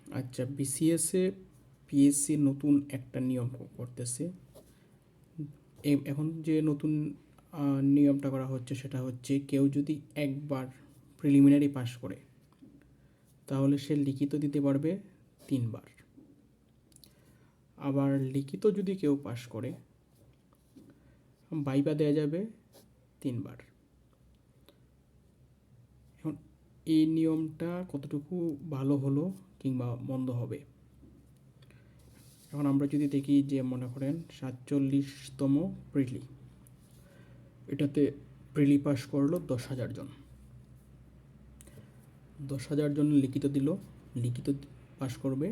আচ্ছা, বিসিএসে পিএসসি নতুন একটা নিয়ম করতেছে। এখন যে নতুন নিয়মটা করা হচ্ছে সেটা হচ্ছে কেউ যদি একবার প্রিলিমিনারি পাস করে তাহলে সে লিখিত দিতে পারবে 3 বার। আবার লিখিত যদি কেউ পাস করে ভাইভা দেওয়া যাবে 3 বার। এখন এই নিয়মটা কতটুকু ভালো হলো কিংবা মন্দ হবে, এখন আমরা যদি দেখি যে মনে করেন 47তম প্রিলি, এটাতে প্রিলি পাস করলো 10,000 জন। 10,000 জন লিখিত দিল, লিখিত পাস করবে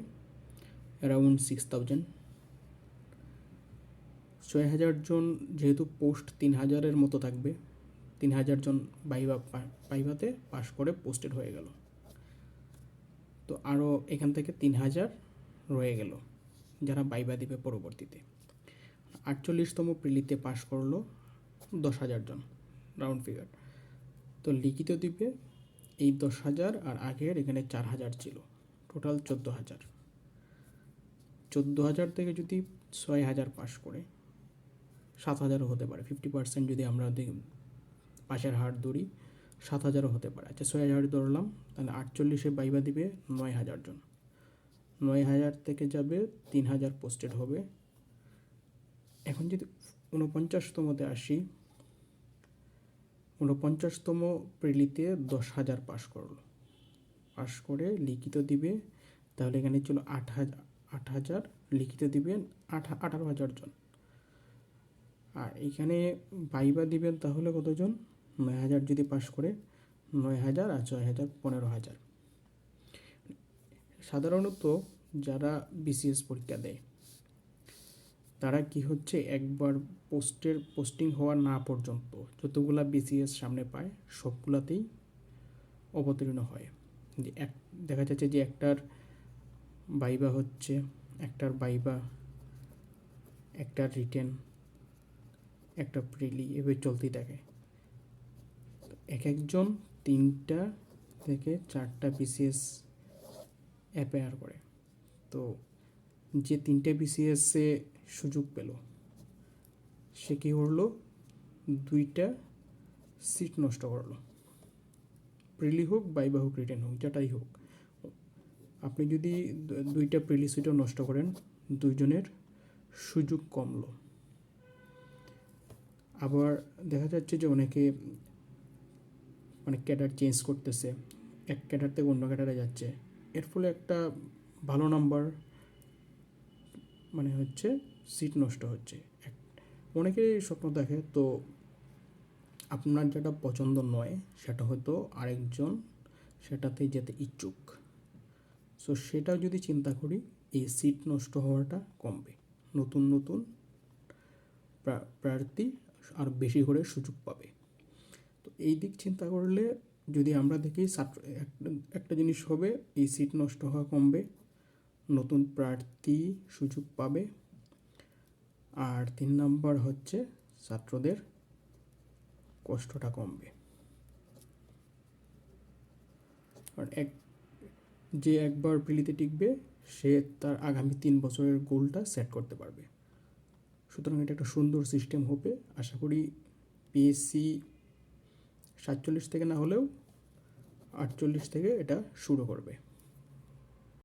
অ্যারাউন্ড 6,000। 6,000 জন যেহেতু পোস্ট 3,000-এর মতো থাকবে, 3,000 জন ভাইভাতে পাস করে পোস্টেড হয়ে গেল। তো আরও এখান থেকে 3,000 রয়ে গেল যারা ভাইভা দিবে পরবর্তীতে। 48তম প্রিলিতে পাস করলো 10,000 জন, রাউন্ড ফিগার। তো লিখিত দিবে এই 10,000 আর আগের এখানে 4,000 ছিল, টোটাল 14,000। 14,000 থেকে যদি 6,000 পাস করে 7,000-ও হতে পারে। 50% যদি আমরা পাশের হার ধরি 7,000-ও হতে পারে। আচ্ছা, 6,000 ধরলাম, তাহলে 48-এ ভাইভা দিবে 9,000 জন। 9,000 থেকে যাবে 3,000 পোস্টেড হবে। এখন যদি 49তমতে আসি, 49তম প্রিলিতে 10,000 পাস করলো, পাস করে লিখিত দিবে, তাহলে এখানে ছিল 8,000, লিখিত দিবেন 18,000 জন। আর এখানে ভাইভা দিবেন তাহলে কতজন? 9,000 যদি পাস করে 9,000 আর 6,000 15,000। সাধারণত যারা বিসিএস পরীক্ষা দেয় তারা কি হচ্ছে, একবার পোস্টিং হওয়া না পর্যন্ত যতগুলা বিসিএস সামনে পায় সবগুলাতেই অবতীর্ণ হয়। যে দেখা যাচ্ছে যে একটার ভাইভা হচ্ছে, একটার ভাইভা, একটার রিটেন, একটা প্রিলি, এভাবে চলতেই থাকে। এক একজন 3টা থেকে 4টা বিসিএস অ্যাপেয়ার করে। তো যে 3টে বিসিএসে সুযোগ পেল সে কী করলো, 2টা সিট নষ্ট করলো। প্রিলি হোক, ভাইভা হোক, রিটেন হোক, যেটাই হোক, আপনি যদি 2টা প্রিলি সিটও নষ্ট করেন, 2জনের সুযোগ কমলো। আবার দেখা যাচ্ছে যে অনেকে ক্যাডার চেঞ্জ করতেছে, এক ক্যাডার থেকে অন্য ক্যাডারে যাচ্ছে। এর ফলে একটা ভালো নাম্বার হচ্ছে সিট নষ্ট হচ্ছে। অনেকেই স্বপ্ন দেখে, তো আপনার যেটা পছন্দ নয় সেটা হয়তো আরেকজন সেটাতেই যেতে ইচ্ছুক। সো সেটা যদি চিন্তা করি, এই সিট নষ্ট হওয়াটা কমবে, নতুন নতুন প্রার্থী আর বেশি করে সুযোগ পাবে। তো এই দিক চিন্তা করলে যদি আমরা দেখি, একটা জিনিস হবে, এই সিট নষ্ট হওয়া কমবে, নতুন প্রার্থী সুযোগ পাবে। আর 3 নাম্বার হচ্ছে ছাত্রদের কষ্টটা কমবে। কারণ যে একবার প্রিলিতে টিকবে সে তার আগামী 3 বছরের গোলটা সেট করতে পারবে। সুতরাং এটা একটা সুন্দর সিস্টেম হবে। আশা করি পিএসসি 47 থেকে না হলেও 48 থেকে এটা শুরু করবে।